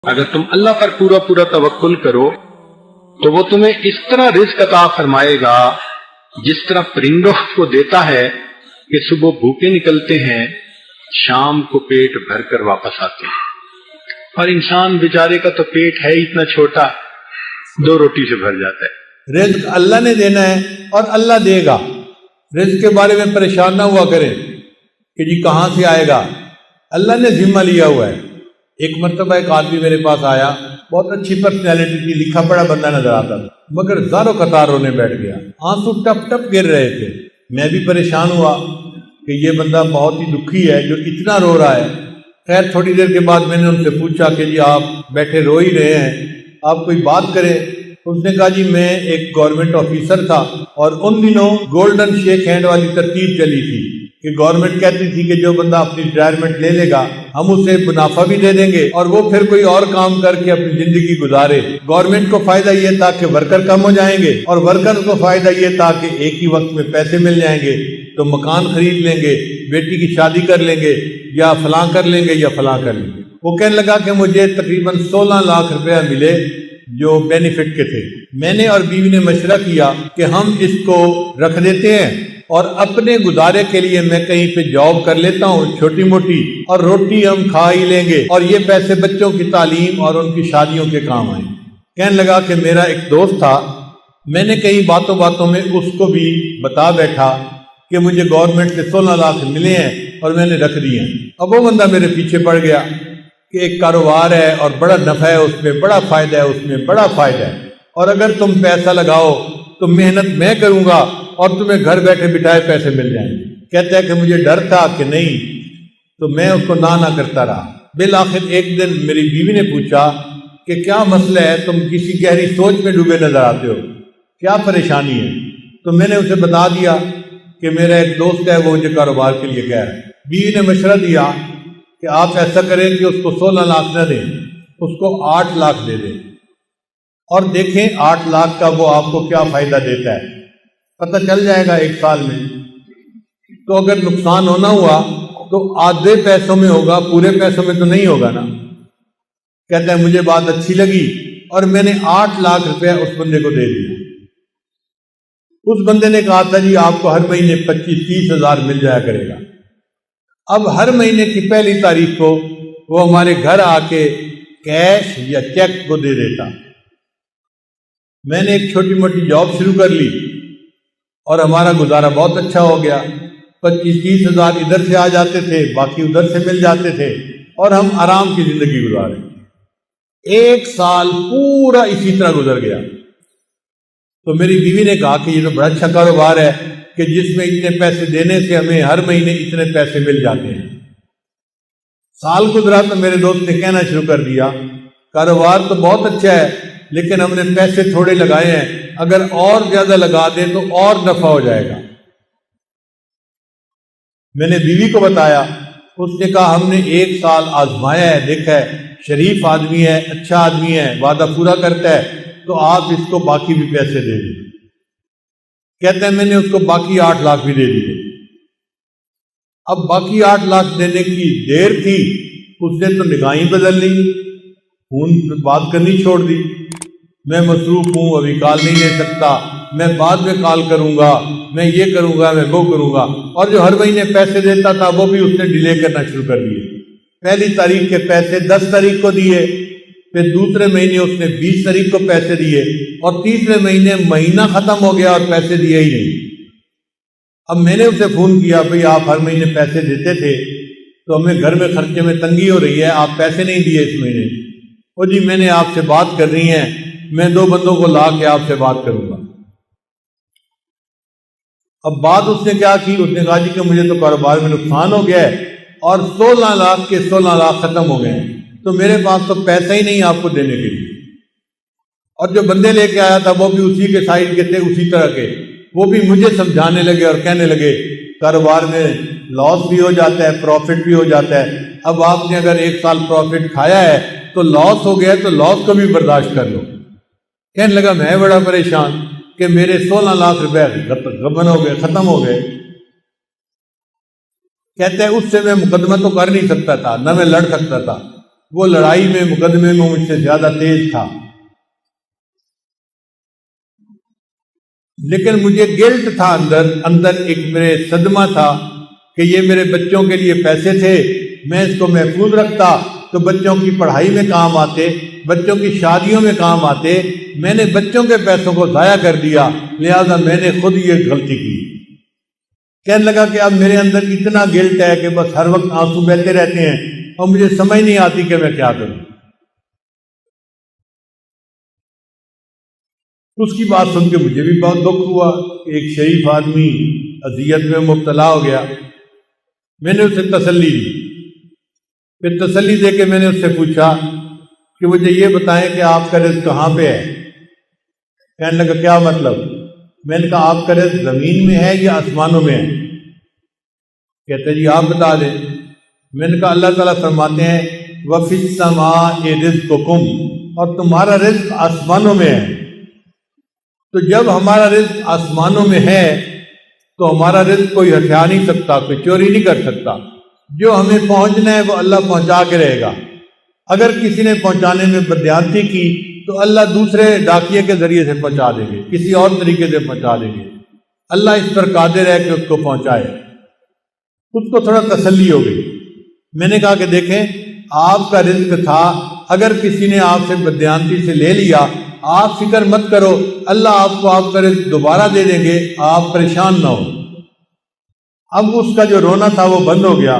اگر تم اللہ پر پورا پورا توکل کرو تو وہ تمہیں اس طرح رزق عطا فرمائے گا جس طرح پرندوں کو دیتا ہے کہ صبح بھوکے نکلتے ہیں، شام کو پیٹ بھر کر واپس آتے ہیں، اور انسان بیچارے کا تو پیٹ ہے اتنا چھوٹا، 2 روٹی سے بھر جاتا ہے۔ رزق اللہ نے دینا ہے اور اللہ دے گا۔ رزق کے بارے میں پریشان نہ ہوا کریں کہ جی کہاں سے آئے گا، اللہ نے ذمہ لیا ہوا ہے۔ ایک مرتبہ ایک آدمی میرے پاس آیا، بہت اچھی پرسنالٹی تھی، لکھا پڑھا بندہ نظر آتا تھا، مگر زاروں قطار رونے بیٹھ گیا، آنسو ٹپ ٹپ گر رہے تھے۔ میں بھی پریشان ہوا کہ یہ بندہ بہت ہی دکھی ہے جو اتنا رو رہا ہے۔ خیر تھوڑی دیر کے بعد میں نے ان سے پوچھا کہ جی آپ بیٹھے رو ہی رہے ہیں، آپ کوئی بات کریں۔ اس نے کہا جی میں ایک گورنمنٹ آفیسر تھا اور ان دنوں گولڈن شیک ہینڈ والی ترتیب چلی تھی کہ گورنمنٹ کہتی تھی کہ جو بندہ اپنی ریٹائرمنٹ لے لے گا ہم اسے منافع بھی دے دیں گے اور وہ پھر کوئی اور کام کر کے اپنی زندگی گزارے۔ گورنمنٹ کو فائدہ یہ تھا کہ ورکر کم ہو جائیں گے اور ورکر کو فائدہ یہ تھا کہ ایک ہی وقت میں پیسے مل جائیں گے، تو مکان خرید لیں گے، بیٹی کی شادی کر لیں گے، یا فلاں کر لیں گے یا فلاں کر لیں گے۔ وہ کہنے لگا کہ مجھے تقریباً 16 لاکھ روپیہ ملے جو بینیفٹ کے تھے۔ میں نے اور بیوی نے مشورہ کیا کہ ہم اس کو رکھ دیتے ہیں اور اپنے گزارے کے لیے میں کہیں پہ جاب کر لیتا ہوں چھوٹی موٹی، اور روٹی ہم کھا ہی لیں گے اور یہ پیسے بچوں کی تعلیم اور ان کی شادیوں کے کام آئیں۔ کہنے لگا کہ میرا ایک دوست تھا، میں نے کئی باتوں باتوں میں اس کو بھی بتا بیٹھا کہ مجھے گورنمنٹ سے 16 لاکھ ملے ہیں اور میں نے رکھ دیے ہیں۔ اب وہ بندہ میرے پیچھے پڑ گیا کہ ایک کاروبار ہے اور بڑا نفع ہے اس میں، بڑا فائدہ ہے اس میں، بڑا فائدہ ہے، اور اگر تم پیسہ لگاؤ تو محنت میں کروں گا اور تمہیں گھر بیٹھے بٹھائے پیسے مل جائیں گے۔ کہتا ہے کہ مجھے ڈر تھا کہ نہیں، تو میں اس کو نہ کرتا رہا۔ بالآخر ایک دن میری بیوی نے پوچھا کہ کیا مسئلہ ہے، تم کسی گہری سوچ میں ڈوبے نظر آتے ہو، کیا پریشانی ہے؟ تو میں نے اسے بتا دیا کہ میرا ایک دوست ہے وہ مجھے کاروبار کے لیے کہہ رہا ہے۔ بیوی نے مشورہ دیا کہ آپ ایسا کریں کہ اس کو 16 لاکھ نہ دیں، اس کو 8 لاکھ دے دیں، اور دیکھیں 8 لاکھ کا وہ آپ کو کیا فائدہ دیتا ہے، پتہ چل جائے گا 1 سال میں۔ تو اگر نقصان ہونا ہوا تو آدھے پیسوں میں ہوگا، پورے پیسوں میں تو نہیں ہوگا نا۔ کہتا ہے مجھے بات اچھی لگی اور میں نے 8 لاکھ روپے اس بندے کو دے دیا۔ اس بندے نے کہا تھا جی آپ کو ہر مہینے 25-30 ہزار مل جایا کرے گا۔ اب ہر مہینے کی پہلی تاریخ کو وہ ہمارے گھر آ کے کیش یا چیک کو دے دیتا۔ میں نے ایک چھوٹی موٹی جاب شروع کر لی اور ہمارا گزارا بہت اچھا ہو گیا۔ 25-30 ہزار ادھر سے آ جاتے تھے، باقی ادھر سے مل جاتے تھے، اور ہم آرام کی زندگی گزارے۔ 1 سال پورا اسی طرح گزر گیا۔ تو میری بیوی نے کہا کہ یہ تو بڑا اچھا کاروبار ہے کہ جس میں اتنے پیسے دینے سے ہمیں ہر مہینے اتنے پیسے مل جاتے ہیں۔ سال گزرا تو میرے دوست نے کہنا شروع کر دیا کاروبار تو بہت اچھا ہے لیکن ہم نے پیسے تھوڑے لگائے ہیں، اگر اور زیادہ لگا دیں تو اور نفع ہو جائے گا۔ میں نے بیوی کو بتایا، اس نے کہا ہم نے 1 سال آزمایا ہے، دیکھا ہے شریف آدمی ہے، اچھا آدمی ہے، وعدہ پورا کرتا ہے، تو آپ اس کو باقی بھی پیسے دے دیں۔ کہتے ہیں میں نے اس کو باقی 8 لاکھ بھی دے دیے۔ اب باقی 8 لاکھ دینے کی دیر تھی، اس نے تو نگاہیں بدل لی، فون بات کرنی چھوڑ دی، میں مصروف ہوں ابھی کال نہیں لے سکتا، میں بعد میں کال کروں گا، میں یہ کروں گا، میں وہ کروں گا، اور جو ہر مہینے پیسے دیتا تھا وہ بھی اس نے ڈیلے کرنا شروع کر دیے۔ پہلی تاریخ کے پیسے 10 تاریخ کو دیے، پھر دوسرے مہینے اس نے 20 تاریخ کو پیسے دیے، اور تیسرے مہینے مہینہ ختم ہو گیا اور پیسے دیے ہی نہیں۔ اب میں نے اسے فون کیا، بھئی آپ ہر مہینے پیسے دیتے تھے تو ہمیں گھر میں خرچے میں تنگی ہو رہی ہے، آپ پیسے نہیں دیے اس مہینے۔ وہ جی میں نے آپ سے بات کرنی ہے، میں 2 بندوں کو لا کے آپ سے بات کروں گا۔ اب بات اس نے کیا کی، اس نے کہا جی کہ مجھے تو کاروبار میں نقصان ہو گیا ہے اور 16 لاکھ کے 16 لاکھ ختم ہو گئے ہیں، تو میرے پاس تو پیسہ ہی نہیں آپ کو دینے کے لیے۔ اور جو بندے لے کے آیا تھا وہ بھی اسی کے سائز کے تھے، اسی طرح کے، وہ بھی مجھے سمجھانے لگے اور کہنے لگے کاروبار میں لاس بھی ہو جاتا ہے، پروفٹ بھی ہو جاتا ہے، اب آپ نے اگر 1 سال پروفٹ کھایا ہے تو لاس ہو گیا تو لاس کو بھی برداشت کر لو۔ کہنے لگا میں بڑا پریشان کہ میرے 16 لاکھ روپے غبن ہو گئے، ختم ہو گئے۔ کہتے ہیں اس سے میں مقدمہ تو کر نہیں سکتا تھا، نہ میں لڑ سکتا تھا، وہ لڑائی میں مقدمے میں مجھ سے زیادہ تیز تھا، لیکن مجھے گلٹ تھا، اندر ایک میرے صدمہ تھا کہ یہ میرے بچوں کے لیے پیسے تھے، میں اس کو محفوظ رکھتا تو بچوں کی پڑھائی میں کام آتے، بچوں کی شادیوں میں کام آتے، میں نے بچوں کے پیسوں کو ضائع کر دیا، لہذا میں نے خود یہ غلطی کی۔ کہنے لگا کہ اب میرے اندر اتنا گلٹ ہے کہ بس ہر وقت آنسو بہتے رہتے ہیں اور مجھے سمجھ نہیں آتی کہ میں کیا کروں۔ اس کی بات سن کے مجھے بھی بہت دکھ ہوا کہ ایک شریف آدمی اذیت میں مبتلا ہو گیا۔ میں نے اسے تسلی دی، پھر تسلی دے کے میں نے اس سے پوچھا کہ مجھے یہ بتائیں کہ آپ کا رزق کہاں پہ ہے؟ کہنے لگا کیا مطلب؟ میں نے کہا آپ کا رزق زمین میں ہے یا آسمانوں میں ہے؟ کہتے جی آپ بتا دیں۔ میں نے کہا اللہ تعالیٰ فرماتے ہیں وَفِي السَّمَاءِ رِزْقُكُمْ، اور تمہارا رزق آسمانوں میں ہے۔ تو جب ہمارا رزق آسمانوں میں ہے تو ہمارا رزق کوئی ہتھیار نہیں سکتا، کوئی چوری نہیں کر سکتا، جو ہمیں پہنچنا ہے وہ اللہ پہنچا کے رہے گا۔ اگر کسی نے پہنچانے میں بددیانتی کی تو اللہ دوسرے ڈاکیے کے ذریعے سے پہنچا دیں گے، کسی اور طریقے سے پہنچا دیں گے، اللہ اس پر قادر ہے کہ اس کو پہنچائے۔ اس کو تھوڑا تسلی ہو گئی۔ میں نے کہا کہ دیکھیں آپ کا رزق تھا، اگر کسی نے آپ سے بددیانتی سے لے لیا آپ فکر مت کرو، اللہ آپ کو آپ کا رزق دوبارہ دے دیں گے، آپ پریشان نہ ہو۔ اب اس کا جو رونا تھا وہ بند ہو گیا،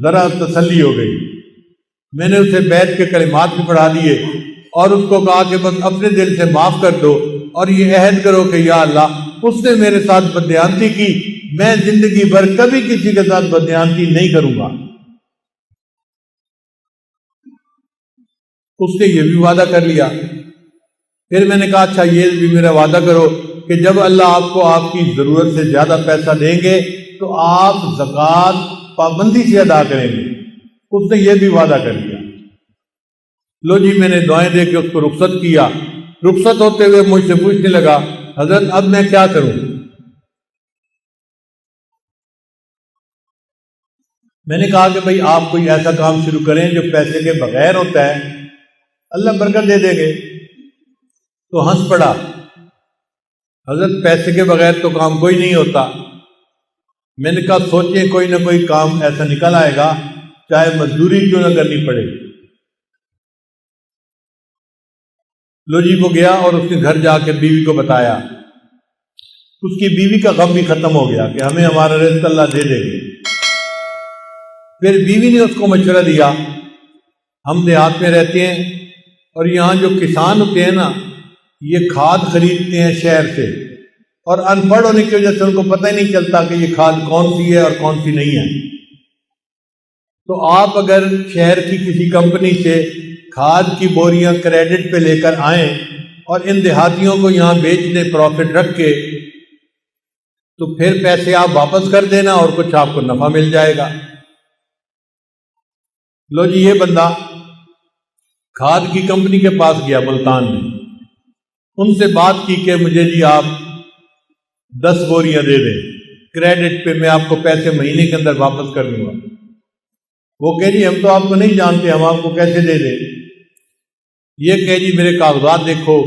ذرا تسلی ہو گئی۔ میں نے اسے بیت کے کلمات بھی پڑھا دیے اور اس کو کہا کہ بس اپنے دل سے معاف کر دو اور یہ عہد کرو کہ یا اللہ اس نے میرے ساتھ بددیانتی کی، میں زندگی بھر کبھی کسی کے ساتھ بددیانتی نہیں کروں گا۔ اس نے یہ بھی وعدہ کر لیا۔ پھر میں نے کہا اچھا یہ بھی میرا وعدہ کرو کہ جب اللہ آپ کو آپ کی ضرورت سے زیادہ پیسہ دیں گے تو آپ زکوٰۃ پابندی سے ادا کریں گے۔ اس نے یہ بھی وعدہ کر لیا۔ لو جی میں نے دعائیں دے کے اس کو رخصت کیا۔ رخصت ہوتے ہوئے مجھ سے پوچھنے لگا حضرت اب میں کیا کروں؟ میں نے کہا کہ بھئی آپ کوئی ایسا کام شروع کریں جو پیسے کے بغیر ہوتا ہے، اللہ برکت دے دیں گے۔ تو ہنس پڑا، حضرت پیسے کے بغیر تو کام کوئی نہیں ہوتا۔ میں نے کہا سوچیں کوئی نہ کوئی کام ایسا نکل آئے گا، چاہے مزدوری کیوں نہ کرنی پڑے۔ لو جی وہ گیا اور اس نے گھر جا کے بیوی کو بتایا۔ اس کی بیوی کا غم بھی ختم ہو گیا کہ ہمیں ہمارا رزق اللہ دے دے گے۔ پھر بیوی نے اس کو مشورہ دیا، ہم دیہات میں رہتے ہیں اور یہاں جو کسان ہوتے ہیں نا یہ کھاد خریدتے ہیں شہر سے، اور ان پڑھ ہونے کی وجہ سے ان کو پتہ ہی نہیں چلتا کہ یہ کھاد کون سی ہے اور کون سی نہیں ہے۔ تو آپ اگر شہر کی کسی کمپنی سے کھاد کی بوریاں کریڈٹ پہ لے کر آئیں اور ان دیہاتیوں کو یہاں بیچ دیں پروفٹ رکھ کے، تو پھر پیسے آپ واپس کر دینا اور کچھ آپ کو نفع مل جائے گا۔ لو جی یہ بندہ کھاد کی کمپنی کے پاس گیا ملتان میں، ان سے بات کی کہ مجھے جی آپ 10 بوریاں دے دیں کریڈٹ پہ، میں آپ کو پیسے مہینے کے اندر واپس کر دوں گا۔ وہ کہہ جی ہم تو آپ کو نہیں جانتے، ہم آپ کو کیسے دے دیں؟ یہ کہہ جی میرے کاغذات دیکھو،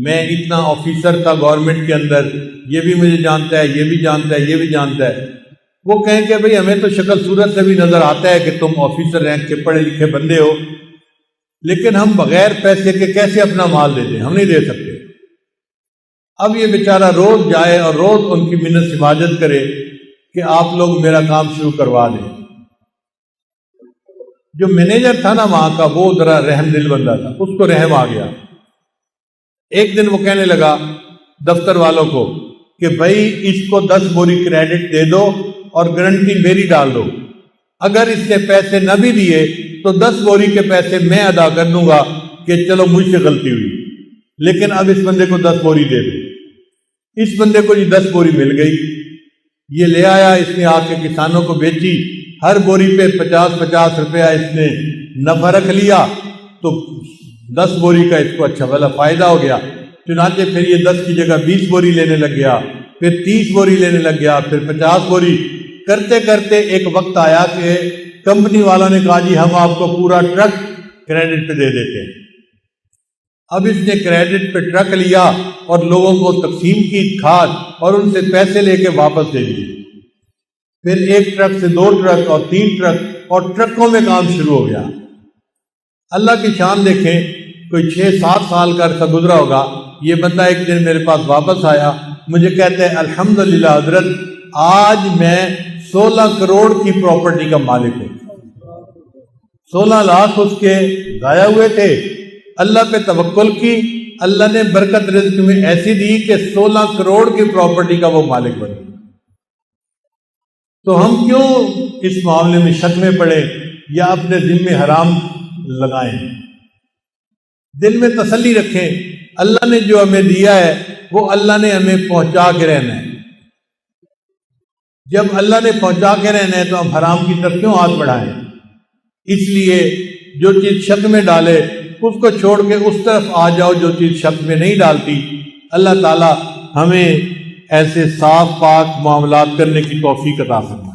میں اتنا آفیسر تھا گورنمنٹ کے اندر، یہ بھی مجھے جانتا ہے، یہ بھی جانتا ہے، یہ بھی جانتا ہے۔ وہ کہیں کہ بھئی ہمیں تو شکل صورت سے بھی نظر آتا ہے کہ تم آفیسر رینک کے پڑھے لکھے بندے ہو، لیکن ہم بغیر پیسے کے کیسے اپنا مال دے دیں؟ ہم نہیں دے سکتے۔ اب یہ بیچارہ روز جائے اور روز ان کی منت سماجت کرے کہ آپ لوگ میرا کام شروع کروا دیں۔ جو مینیجر تھا نا وہاں کا وہ ذرا رحم دل بندہ تھا، اس کو رحم آ گیا۔ ایک دن وہ کہنے لگا دفتر والوں کو کہ بھائی اس کو 10 بوری کریڈٹ دے دو اور گارنٹی میری ڈال دو، اگر اس نے پیسے نہ بھی دیے تو 10 بوری کے پیسے میں ادا کر دوں گا کہ چلو مجھ سے غلطی ہوئی، لیکن اب اس بندے کو 10 بوری دے دو۔ اس بندے کو 10 بوری مل گئی، یہ لے آیا، اس نے آ کے کسانوں کو بیچی، ہر بوری پہ 50-50 روپیہ اس نے نفع رکھ لیا، تو 10 بوری کا اس کو اچھا بھلا فائدہ ہو گیا۔ چنانچہ پھر یہ 10 کی جگہ 20 بوری لینے لگ گیا، پھر 30 بوری لینے لگ گیا، پھر 50 بوری، کرتے کرتے ایک وقت آیا کہ کمپنی والوں نے کہا جی ہم آپ کو پورا ٹرک کریڈٹ پہ دے دیتے ہیں۔ اب اس نے کریڈٹ پہ ٹرک لیا اور لوگوں کو تقسیم کی کھاد اور ان سے پیسے لے کے واپس دے دیے۔ پھر ایک ٹرک سے 2 ٹرک اور 3 ٹرک اور ٹرکوں میں کام شروع ہو گیا۔ اللہ کی شان دیکھیں، کوئی 6-7 سال کا عرصہ گزرا ہوگا، یہ بندہ ایک دن میرے پاس واپس آیا، مجھے کہتے ہیں الحمدللہ حضرت آج میں 16 کروڑ کی پراپرٹی کا مالک ہوں۔ 16 لاکھ اس کے ضائع ہوئے تھے، اللہ پہ توکل کی، اللہ نے برکت رزق میں ایسی دی کہ 16 کروڑ کی پراپرٹی کا وہ مالک بن گیا۔ تو ہم کیوں اس معاملے میں شک میں پڑے یا اپنے دل میں حرام لگائیں؟ دل میں تسلی رکھیں، اللہ نے جو ہمیں دیا ہے وہ اللہ نے ہمیں پہنچا کے رہنا ہے۔ جب اللہ نے پہنچا کے رہنا ہے تو ہم حرام کی طرف کیوں ہاتھ بڑھائیں؟ اس لیے جو چیز شک میں ڈالے اس کو چھوڑ کے اس طرف آ جاؤ جو چیز شک میں نہیں ڈالتی۔ اللہ تعالی ہمیں ایسے صاف پاک معاملات کرنے کی توفیق عطا فرمائے۔